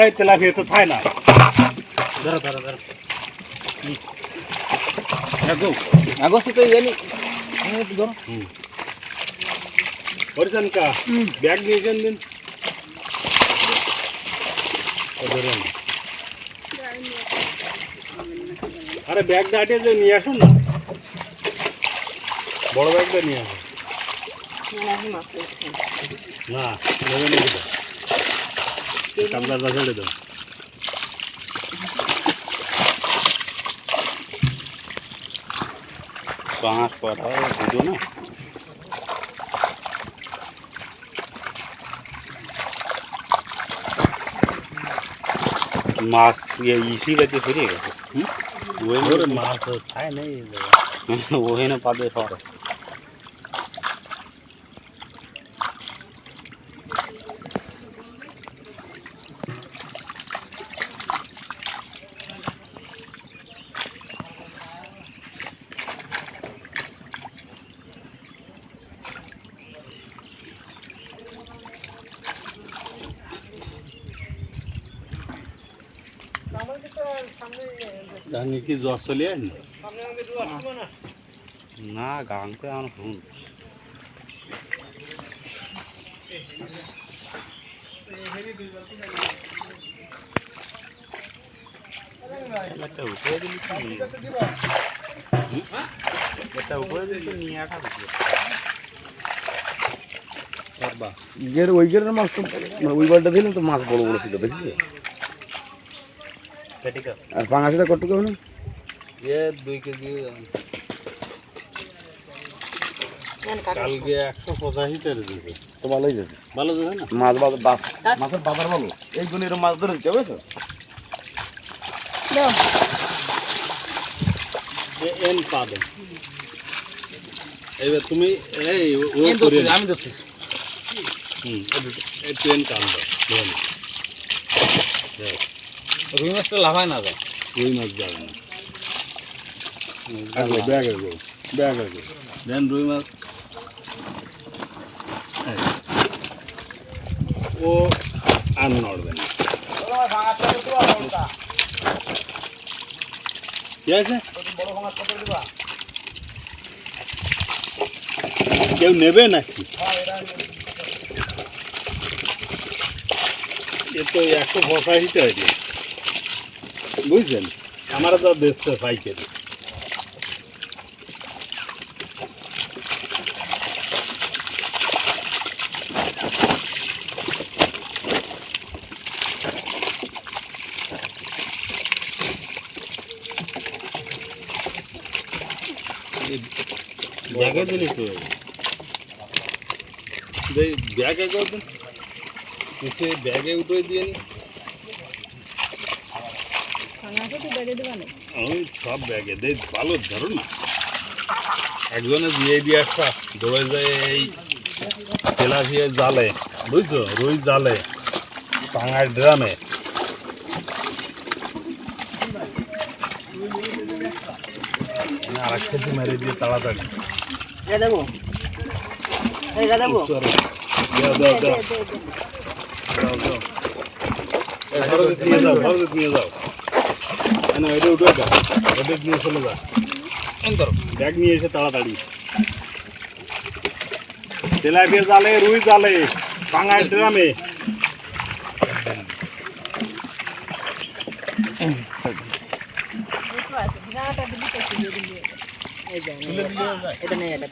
এই তেলাপিয়া তো খায় না। ধরো ধরো ধরো আগো আগো তো ইয়ানি ধরো ওরজন কা ব্যাগ নিয়ে যান দিন ধরেন। আরে ব্যাগটা আটে যে নিয়ে আসুন না, বড় ব্যাগটা নিয়ে আসুন। না নেবে নাকি কামদারটা ছেড়ে দাও। পাঁচ কটা দুটো না মাছ ইসি গেছে ফিরে গেছে। ওই মাছ খায় নাই ওখানে পাবে সর কি জ্বর চলে না গান করে আমার শুন উপরে দিলি উপরে দিলি নিয়ে আসা ওই গেরের মাছ তো ওই বারটা দিলে তো মাছ বড় বড় ছিল দেখছি। আর পাঙাশিটা কত কেমন? 2 কেজি কালকে 185 টাকা দিয়েছে তো ভালোই যাচ্ছে, ভালো যাচ্ছে না মাছ মাছের বাজার ভালো। এইগুলো এরকম মাছ ধরে দিতে হবে এন পাবে। এবার তুমি এই আমি ধরছি একটু এন কান দাও রুই মাছ তো লাফায় না যায়, রুই মাছ যাবে না ব্যাগে গো ব্যাগে গো দেন রুই মাছ ও আর নড়বে না। ঠিক আছে কেউ নেবে নাকি? এ তো 185 টাকা বুঝছেন, আমরা তো বেচছে পাইকারি। ব্যাগে দিলি তো ব্যাগে করবেন ব্যাগে উঠে দিয়ে নি আমি সব ব্যাগে দেখ ভালো ধরো না। একজনে দিয়ে আসা দৌড়ে যায় এই তেলাপিয়া জালে বুঝছো, রুই জালে পাঙার ড্রামে আর এক কেজি মেরে দিয়ে তাড়াতাড়ি নিয়ে যাও নিয়ে যাও না এটা উঠে যাও, ওটা নিয়ে চলে যা ব্যাগ নিয়ে এসে তাড়াতাড়ি। তেলাপিয়া জালে রুই জালে পাঙার ড্রামে এটা নেই, এটা